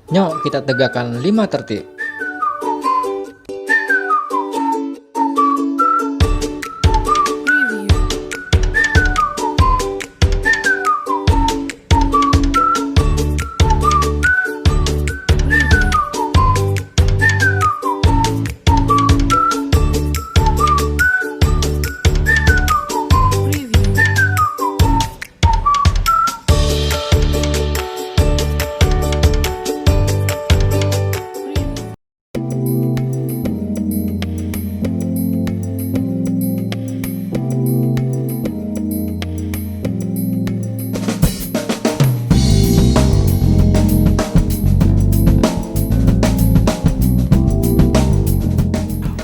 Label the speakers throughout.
Speaker 1: Nyok kita tegakkan 5 tertib.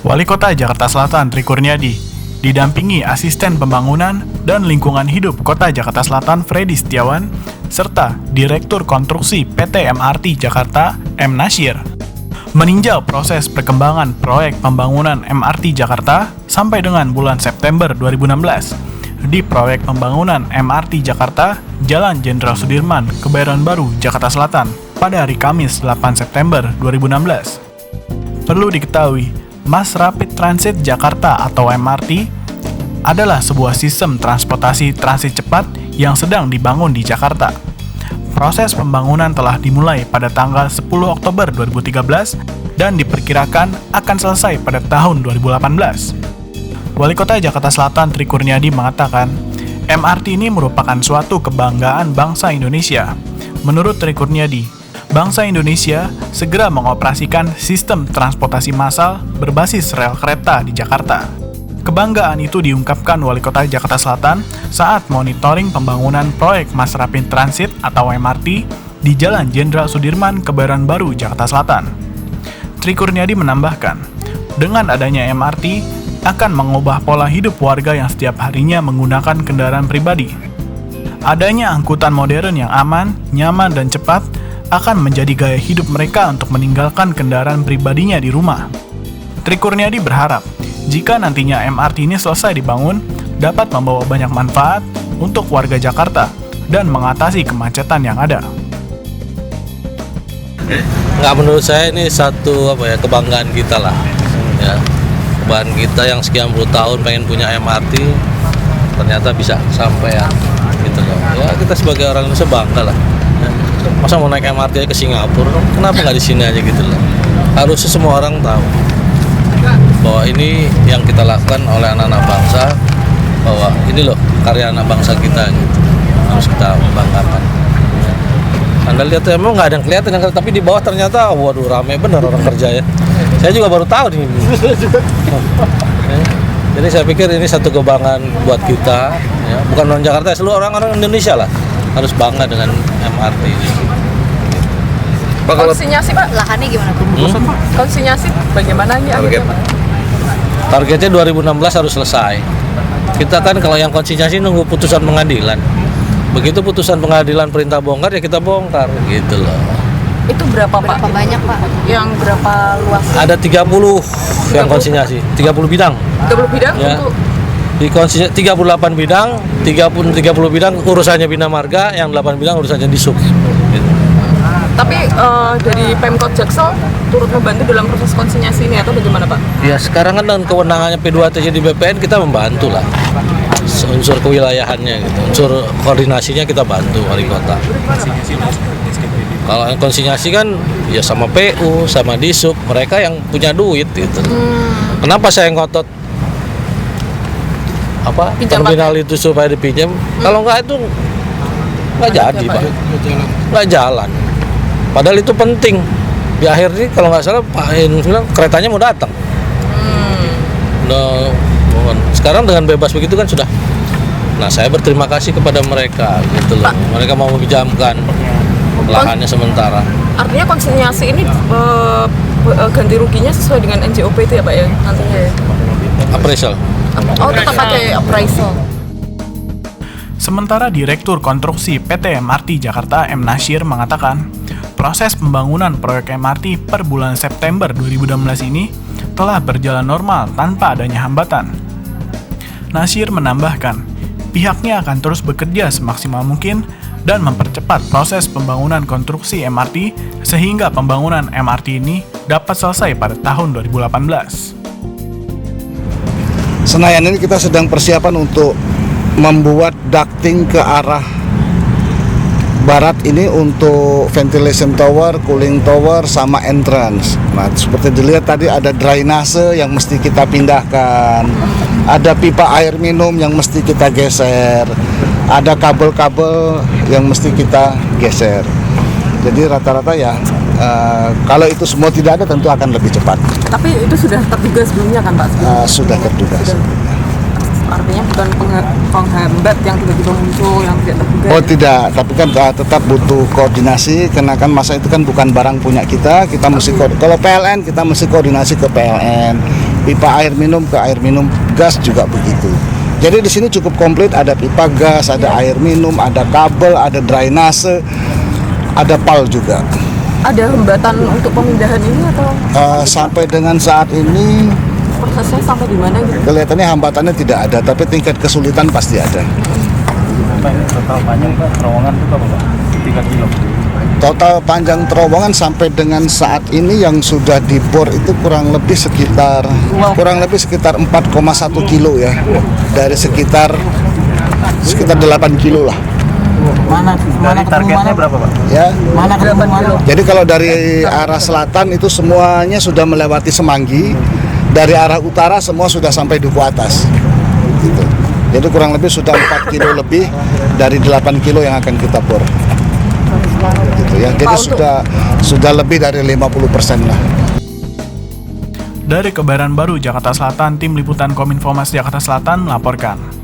Speaker 2: Wali Kota Jakarta Selatan Tri Kurniadi didampingi Asisten Pembangunan dan Lingkungan Hidup Kota Jakarta Selatan Freddy Setiawan serta Direktur Konstruksi PT MRT Jakarta M. Nasir meninjau proses perkembangan proyek pembangunan MRT Jakarta sampai dengan bulan September 2016 di proyek pembangunan MRT Jakarta Jalan Jenderal Sudirman, Kebayoran Baru, Jakarta Selatan pada hari Kamis 8 September 2016. Perlu diketahui, Mass Rapid Transit Jakarta atau MRT adalah sebuah sistem transportasi transit cepat yang sedang dibangun di Jakarta. Proses pembangunan telah dimulai pada tanggal 10 Oktober 2013 dan diperkirakan akan selesai pada tahun 2018. Wali Kota Jakarta Selatan Tri Kurniadi mengatakan, MRT ini merupakan suatu kebanggaan bangsa Indonesia. Menurut Tri Kurniadi, bangsa Indonesia segera mengoperasikan sistem transportasi massal berbasis rel kereta di Jakarta. Kebanggaan itu diungkapkan Wali Kota Jakarta Selatan saat monitoring pembangunan proyek Mass Rapid Transit atau MRT di Jalan Jenderal Sudirman, Kebayoran Baru, Jakarta Selatan. Tri Kurniadi menambahkan, dengan adanya MRT akan mengubah pola hidup warga yang setiap harinya menggunakan kendaraan pribadi. Adanya angkutan modern yang aman, nyaman, dan cepat akan menjadi gaya hidup mereka untuk meninggalkan kendaraan pribadinya di rumah. Tri Kurniadi berharap, jika nantinya MRT ini selesai dibangun, dapat membawa banyak manfaat untuk warga Jakarta dan mengatasi kemacetan yang ada.
Speaker 3: Nggak, menurut saya ini satu kebanggaan kita lah. Ya, kebanggaan kita yang sekian puluh tahun pengen punya MRT, ternyata bisa sampai ya, gitu loh. Ya kita sebagai orang Indonesia bangga lah. Masa mau naik MRT ke Singapura, kenapa nggak di sini aja gitu loh. Harusnya semua orang tahu bahwa ini yang kita lakukan oleh anak-anak bangsa, bahwa ini loh karya anak bangsa kita gitu. Harus kita banggakan. Anda lihat emang nggak ada yang kelihatan, tapi di bawah ternyata waduh ramai bener orang kerja ya. Saya juga baru tahu nih. Jadi saya pikir ini satu kebanggaan buat kita, ya. Bukan orang Jakarta, seluruh orang-orang Indonesia lah harus bangga dengan MRT ini.
Speaker 4: Pak, konsinyasi Pak, lahannya gimana Pak? Konsinyasi bagaimana ya?
Speaker 3: Targetnya 2016 harus selesai. Kita kan kalau yang konsinyasi nunggu putusan pengadilan. Begitu putusan pengadilan perintah bongkar ya kita bongkar gitu loh.
Speaker 4: Itu berapa Pak? Berapa banyak Pak? Yang berapa luas?
Speaker 3: Ada 30 yang konsinyasi, 30 bidang.
Speaker 4: 30 bidang
Speaker 3: ya.
Speaker 4: untuk
Speaker 3: Di konsinyasi 38 bidang, 30 bidang urusannya Bina Marga, yang 8 bidang urusannya Disub. Gitu.
Speaker 4: Tapi dari Pemkot Jaksel turut membantu dalam proses konsinyasi ini atau bagaimana Pak?
Speaker 3: Ya sekarang kan dengan kewenangannya P2TC di BPN kita membantu lah. Unsur kewilayahannya gitu, unsur koordinasinya kita bantu wali kota. Kalau yang konsinyasi kan ya sama PU, sama Disub, mereka yang punya duit gitu. Kenapa saya ngotot terminal itu supaya dipinjam? Kalau nggak itu nggak jadi Pak, nggak jalan. Padahal itu penting. Di akhir ini kalau nggak salah Pak Hin bilang keretanya mau datang. Nah, sekarang dengan bebas begitu kan sudah. Nah saya berterima kasih kepada mereka gitu loh. Mereka mau meminjamkan lahannya sementara.
Speaker 4: Artinya konsinyasi ini ganti ruginya sesuai dengan NJOP itu ya Pak ya nantinya ya?
Speaker 3: Appraisal.
Speaker 4: Oh tetap pakai appraisal.
Speaker 2: Sementara Direktur Konstruksi PT MRT Jakarta M. Nasir mengatakan, proses pembangunan proyek MRT per bulan September 2016 ini telah berjalan normal tanpa adanya hambatan. Nasir menambahkan, pihaknya akan terus bekerja semaksimal mungkin dan mempercepat proses pembangunan konstruksi MRT sehingga pembangunan MRT ini dapat selesai pada tahun 2018.
Speaker 5: Senayan ini kita sedang persiapan untuk membuat ducting ke arah barat ini untuk ventilation tower, cooling tower, sama entrance. Nah, seperti dilihat tadi ada drainase yang mesti kita pindahkan, ada pipa air minum yang mesti kita geser, ada kabel-kabel yang mesti kita geser. Jadi rata-rata ya, kalau itu semua tidak ada tentu akan lebih cepat.
Speaker 4: Tapi itu sudah terduga sebelumnya kan Pak?
Speaker 5: Sudah terduga.
Speaker 4: Artinya bukan penghambat yang tiba-tiba muncul, yang tidak terduga.
Speaker 5: Oh tidak, tapi kan tetap butuh koordinasi karena kan masa itu kan bukan barang punya kita mesti kalau PLN kita mesti koordinasi ke PLN, pipa air minum ke air minum, gas juga begitu. Jadi di sini cukup komplit, ada pipa gas, ada air minum, ada kabel, ada drainase, ada PAL juga.
Speaker 4: Ada hambatan untuk pemindahan ini atau
Speaker 5: Sampai dengan saat ini
Speaker 4: prosesnya sampai di mana gitu?
Speaker 5: kelihatannya hambatannya tidak ada, tapi tingkat kesulitan pasti ada.
Speaker 6: Total panjang Pak, terowongan itu berapa Pak? 3 kilo.
Speaker 5: Total panjang terowongan sampai dengan saat ini yang sudah dibor itu kurang lebih sekitar 4,1 kilo ya, dari sekitar 8 kilo lah.
Speaker 6: Dari targetnya berapa Pak?
Speaker 5: Ya.
Speaker 4: Mana ke mana?
Speaker 5: Jadi kalau dari arah selatan itu semuanya sudah melewati Semanggi, dari arah utara semua sudah sampai Duku Atas. Gitu. Jadi kurang lebih sudah 4 kilo lebih dari 8 kilo yang akan kita bor. Gitu ya. Jadi sudah lebih dari 50% lah.
Speaker 2: Dari Kebayoran Baru, Jakarta Selatan, Tim Liputan Kominfo Mas Jakarta Selatan melaporkan.